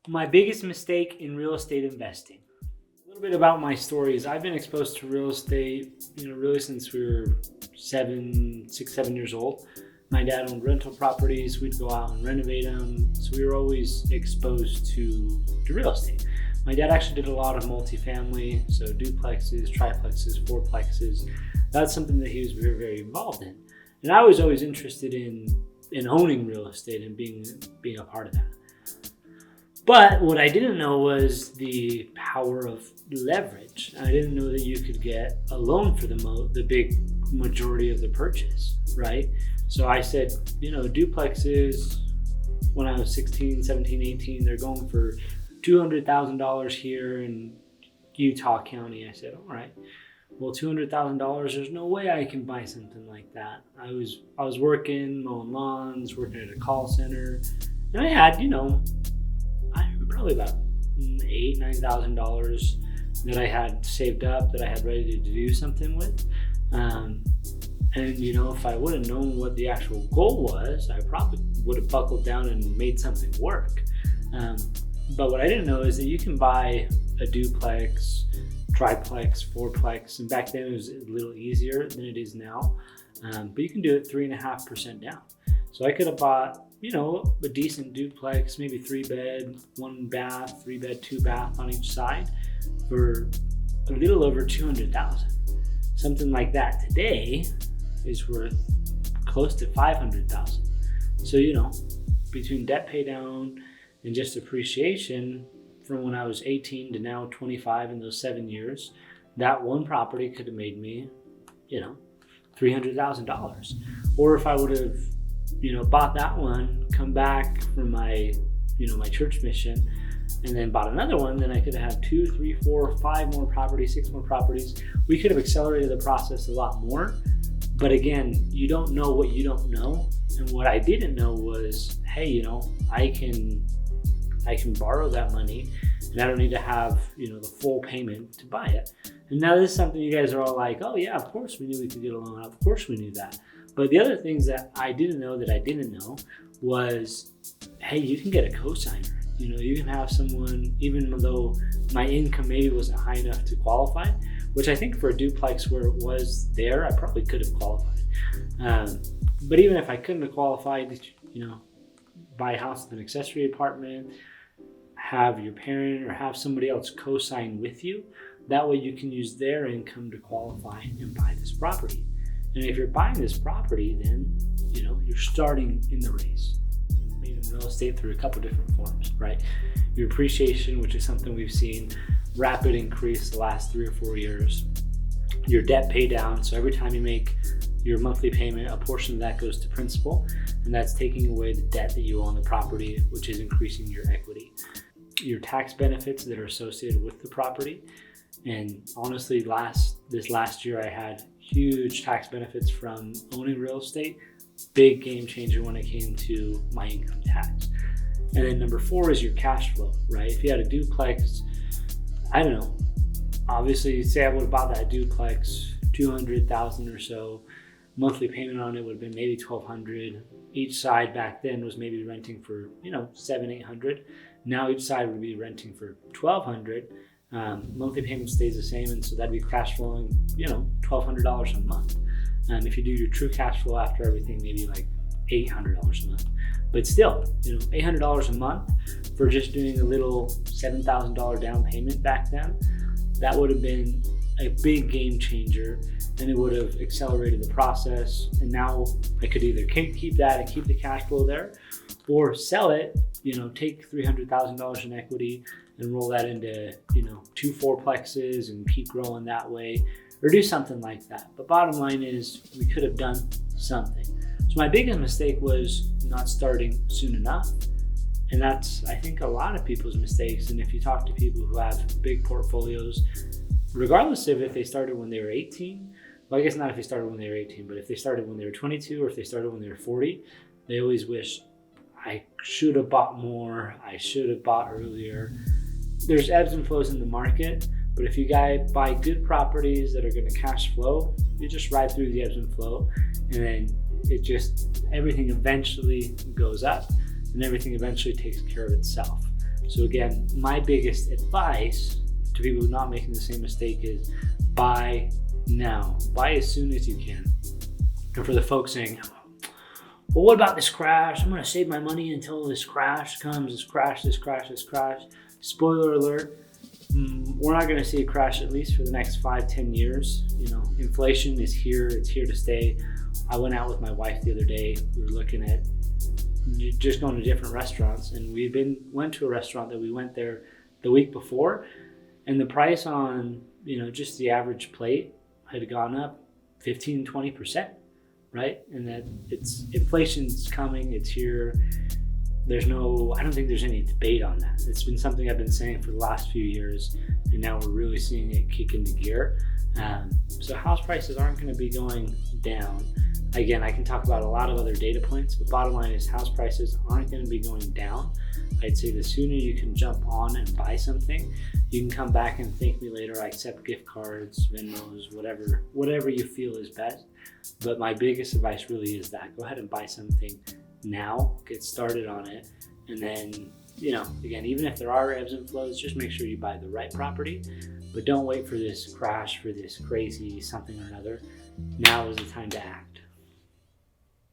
My biggest mistake in real estate investing. A little bit about my story is I've been exposed to real estate, really since we were 7 years old. My dad owned rental properties. We'd go out and renovate them. So we were always exposed to real estate. My dad actually did a lot of multifamily, so duplexes, triplexes, fourplexes. That's something that he was very, very involved in. And I was always interested in owning real estate and being a part of that. But what I didn't know was the power of leverage. I didn't know that you could get a loan for the big majority of the purchase, right? So I said, duplexes, when I was 16, 17, 18, they're going for $200,000 here in Utah County. I said, all right, well, $200,000, there's no way I can buy something like that. I was working, mowing lawns, working at a call center, and I had, probably about $9,000 that I had saved up, that I had ready to do something with. And if I would have known what the actual goal was, I probably would have buckled down and made something work. But what I didn't know is that you can buy a duplex, triplex, fourplex, and back then it was a little easier than it is now. But you can do it 3.5% down. So I could have bought, a decent duplex, maybe 3-bed, 1 bath, 3-bed, 2 bath on each side for a little over $200,000. Something like that today is worth close to $500,000. So, between debt pay down and just appreciation from when I was 18 to now 25 in those 7 years, that one property could have made me, $300,000. Or if I would have, bought that one, come back from my church mission, and then bought another one, then I could have 2, 3, 4, 5 more properties, 6 more properties. We could have accelerated the process a lot more. But again, you don't know what you don't know. And what I didn't know was, hey, I can borrow that money and I don't need to have, the full payment to buy it. And now this is something you guys are all like, oh yeah, of course we knew we could get a loan. Of course we knew that. But the other things that I didn't know was, hey, you can get a cosigner. You can have someone, even though my income maybe wasn't high enough to qualify, which I think for a duplex where it was there, I probably could have qualified. But even if I couldn't have qualified, buy a house with an accessory apartment, have your parent or have somebody else co-sign with you. That way you can use their income to qualify and buy this property. And if you're buying this property, then, you're starting in the race. Made in real estate through a couple different forms, right? Your appreciation, which is something we've seen rapid increase the last 3 or 4 years. Your debt pay down. So every time you make your monthly payment, a portion of that goes to principal, and that's taking away the debt that you owe on the property, which is increasing your equity. Your tax benefits that are associated with the property. And honestly, this last year I had huge tax benefits from owning real estate. Big game changer when it came to my income tax. And then number 4 is your cash flow, right? If you had a duplex, I don't know, obviously say I would have bought that duplex, $200,000 or so, monthly payment on it would have been maybe $1,200. Each side back then was maybe renting for, $700-800. Now each side would be renting for $1,200. Monthly payment stays the same, and so that'd be cash flowing, $1,200 a month. If you do your true cash flow after everything, maybe like $800 a month. But still, $800 a month for just doing a little $7,000 down payment back then, that would have been a big game changer, and it would have accelerated the process. And now I could either keep that and keep the cash flow there, or sell it, take $300,000 in equity and roll that into, 2 fourplexes and keep growing that way, or do something like that. But bottom line is we could have done something. So my biggest mistake was not starting soon enough. And that's, I think, a lot of people's mistakes. And if you talk to people who have big portfolios, regardless of if they started when they were 18, well, I guess not if they started when they were 18, but if they started when they were 22 or if they started when they were 40, they always wish, I should have bought more, I should have bought earlier. There's ebbs and flows in the market, but if you buy good properties that are going to cash flow, you just ride through the ebbs and flow, and then everything eventually goes up, and everything eventually takes care of itself. So again, my biggest advice to people not making the same mistake is buy now. Buy as soon as you can. And for the folks saying, well, what about this crash? I'm going to save my money until this crash comes, this crash. Spoiler alert, we're not going to see a crash at least for the next 5-10 years. Inflation is here. It's here to stay. I went out with my wife the other day. We were looking at just going to different restaurants, and went to a restaurant that we went there the week before, and the price on just the average plate had gone up 15-20%, right? And that inflation's coming, it's here. I don't think there's any debate on that. It's been something I've been saying for the last few years, and now we're really seeing it kick into gear. So house prices aren't going to be going down. Again, I can talk about a lot of other data points, but bottom line is house prices aren't going to be going down. I'd say the sooner you can jump on and buy something, you can come back and thank me later. I accept gift cards, Venmos, whatever you feel is best. But my biggest advice really is that go ahead and buy something now, get started on it, and then, again, even if there are ebbs and flows, just make sure you buy the right property, but don't wait for this crash, for this crazy something or another. Now is the time to act.